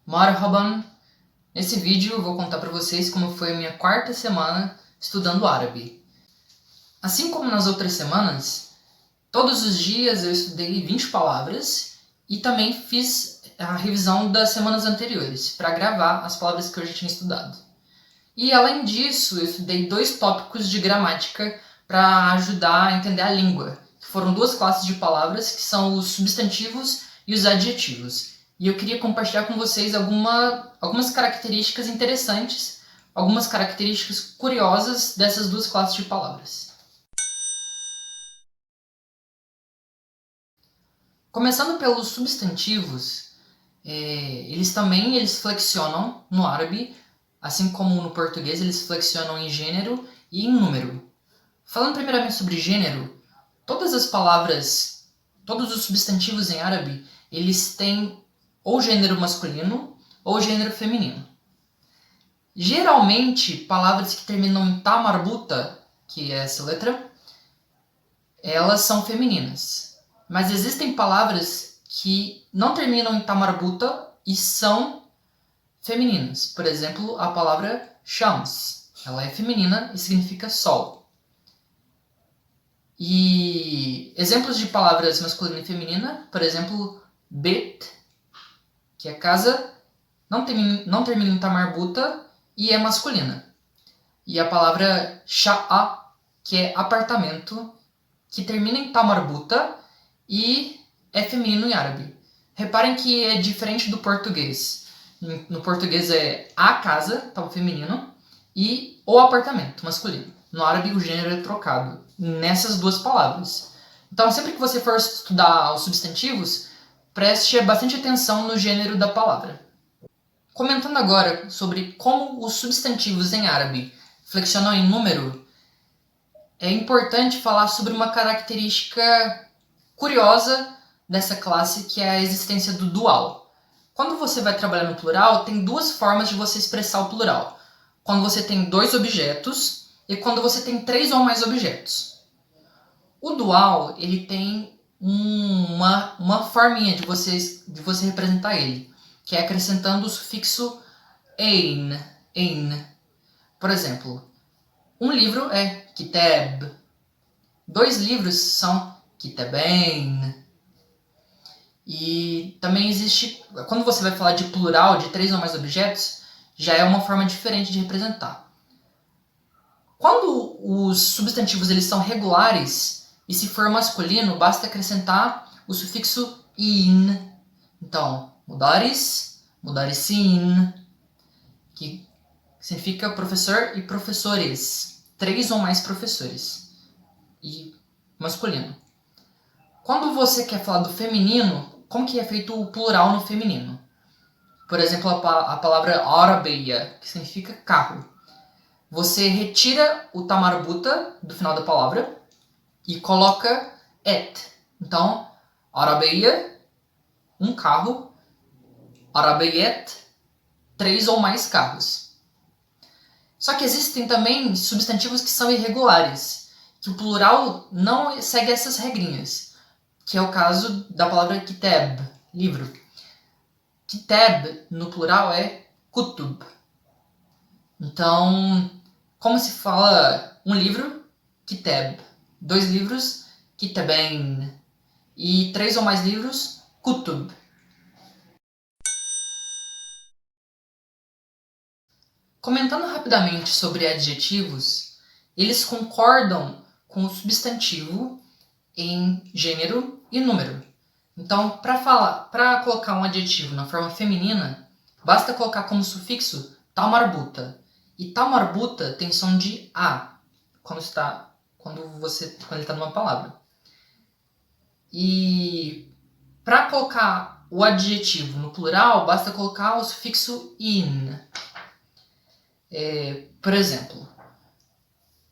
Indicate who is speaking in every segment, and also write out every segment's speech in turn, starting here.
Speaker 1: Marhaban! Nesse vídeo eu vou contar para vocês como foi a minha quarta semana estudando árabe. Assim como nas outras semanas, todos os dias eu estudei 20 palavras e também fiz a revisão das semanas anteriores para gravar as palavras que eu já tinha estudado. E além disso, eu estudei 2 tópicos de gramática para ajudar a entender a língua, que foram 2 classes de palavras, que são os substantivos e os adjetivos. E eu queria compartilhar com vocês algumas características interessantes, algumas características curiosas dessas 2 classes de palavras. Começando pelos substantivos, eles flexionam no árabe, assim como no português eles flexionam em gênero e em número. Falando primeiramente sobre gênero, todas as palavras, todos os substantivos em árabe, eles têm ou gênero masculino ou gênero feminino. Geralmente, palavras que terminam em ta marbuta, que é essa letra, elas são femininas. Mas existem palavras que não terminam em ta marbuta e são femininas. Por exemplo, a palavra shams. Ela é feminina e significa sol. E exemplos de palavras masculina e feminina, por exemplo, bet, que é casa, não termina em ta marbuta e é masculina. E a palavra sha'a, que é apartamento, que termina em ta marbuta e é feminino em árabe. Reparem que é diferente do português. No português é a casa, tá o feminino, e o apartamento, masculino. No árabe o gênero é trocado nessas 2 palavras. Então sempre que você for estudar os substantivos, preste bastante atenção no gênero da palavra. Comentando agora sobre como os substantivos em árabe flexionam em número, é importante falar sobre uma característica curiosa dessa classe, que é a existência do dual. Quando você vai trabalhar no plural, tem 2 formas de você expressar o plural. Quando você tem 2 objetos e quando você tem 3 ou mais objetos. O dual, ele tem uma forminha de você representar ele, que é acrescentando o sufixo ein. Por exemplo, um livro é kitab. 2 livros são kitabain. E também existe, quando você vai falar de plural, de 3 ou mais objetos, já é uma forma diferente de representar. Quando os substantivos eles são regulares, e se for masculino, basta acrescentar o sufixo in. Então, mudarisin, que significa professor e professores. 3 ou mais professores. E masculino. Quando você quer falar do feminino, como que é feito o plural no feminino? Por exemplo, a palavra arabeia, que significa carro. Você retira o ta marbuta do final da palavra e coloca et. Então, arabeia, um carro. Arabeyet, 3 ou mais carros. Só que existem também substantivos que são irregulares, que o plural não segue essas regrinhas, que é o caso da palavra kitab, livro. Kitab, no plural, é kutub. Então, como se fala um livro? Kitab. 2 livros? Kitabain. E 3 ou mais livros? Kutub. Comentando rapidamente sobre adjetivos, eles concordam com o substantivo em gênero e número. Então, para colocar um adjetivo na forma feminina, basta colocar como sufixo ta marbuta. E ta marbuta tem som de a quando ele está numa palavra. E para colocar o adjetivo no plural, basta colocar o sufixo in. Por exemplo,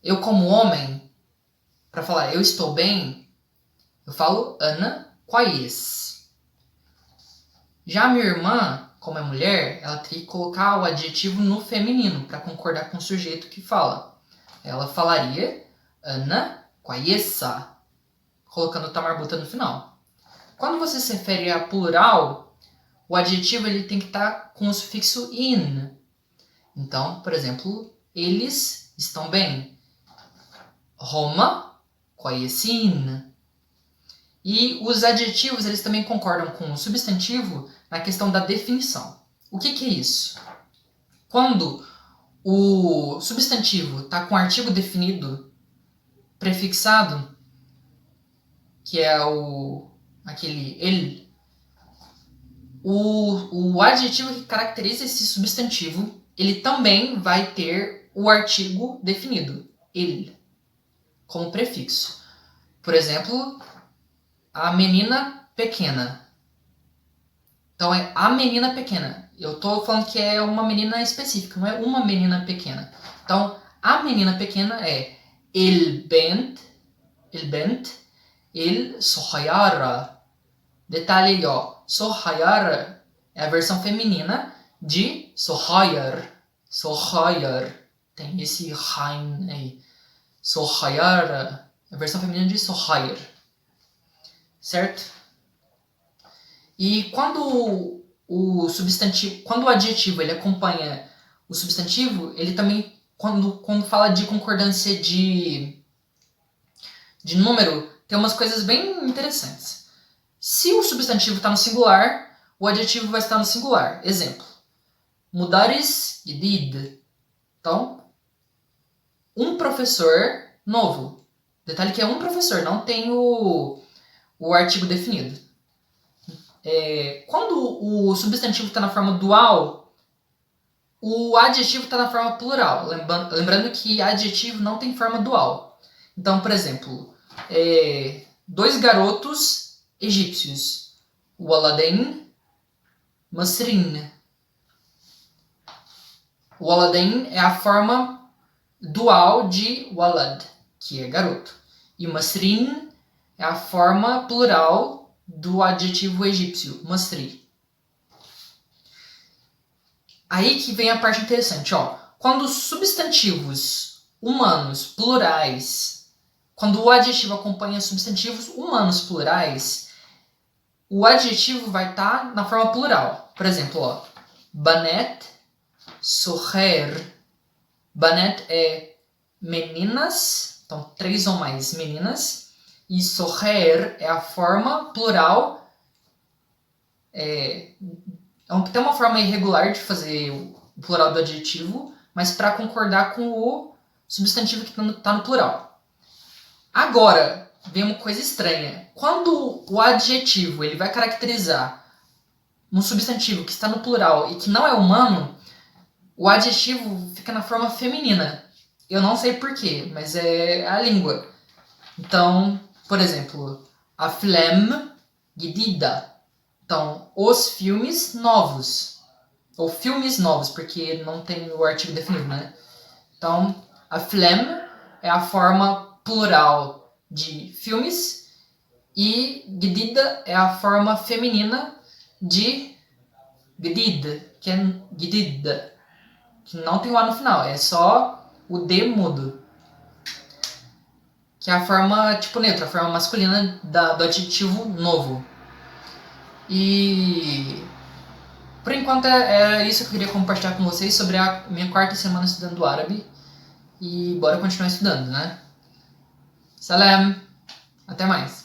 Speaker 1: eu como homem, para falar eu estou bem, eu falo ana quais. Já a minha irmã, como é mulher, ela teria que colocar o adjetivo no feminino para concordar com o sujeito que fala. Ela falaria ana quaiesa, colocando o ta marbuta no final. Quando você se refere a plural, o adjetivo ele tem que estar com o sufixo in. Então, por exemplo, eles estão bem. Roma koyesin. E os adjetivos eles também concordam com o substantivo na questão da definição. O que é isso? Quando o substantivo está com o artigo definido prefixado, que é aquele ele, o adjetivo que caracteriza esse substantivo, ele também vai ter o artigo definido, ele, como prefixo. Por exemplo, a menina pequena. Então é a menina pequena. Eu estou falando que é uma menina específica, não é uma menina pequena. Então, a menina pequena é البنت الصغيرة. Detalhe, ó, صغير é a versão feminina de صغير. Tem esse rain aí. صغير é a versão feminina de صغير. Certo? E quando o adjetivo ele acompanha o substantivo, ele também, quando fala de concordância de número, tem umas coisas bem interessantes. Se o substantivo está no singular, o adjetivo vai estar no singular. Exemplo, mudaris جديد. Então, um professor novo. Detalhe que é um professor, não tem o artigo definido. Quando o substantivo está na forma dual, o adjetivo está na forma plural. Lembrando que adjetivo não tem forma dual. Então, por exemplo, dois garotos egípcios. Waladin, Masrin. Waladin é a forma dual de walad, que é garoto. E Masrin é a forma plural do adjetivo egípcio, Masri. Aí que vem a parte interessante, ó. Quando substantivos humanos plurais, quando o adjetivo acompanha substantivos humanos plurais, o adjetivo vai estar na forma plural. Por exemplo, ó, Banet, Soher. Banet é meninas, então 3 ou mais meninas. E Soher é a forma plural. Tem uma forma irregular de fazer o plural do adjetivo, mas para concordar com o substantivo que está no plural. Agora, vem uma coisa estranha. Quando o adjetivo ele vai caracterizar um substantivo que está no plural e que não é humano, o adjetivo fica na forma feminina. Eu não sei porquê, mas é a língua. Então, por exemplo, aflem gedida. Então, os filmes novos. Ou filmes novos, porque não tem o artigo definido, né? Então, aflem é a forma plural de filmes e gedida é a forma feminina de gedid, que é gedida, que não tem o A no final, é só o D mudo. Que é a forma tipo neutra, a forma masculina do adjetivo novo. E por enquanto era isso que eu queria compartilhar com vocês sobre a minha 4ª semana estudando árabe. E bora continuar estudando, né? Salam! Até mais!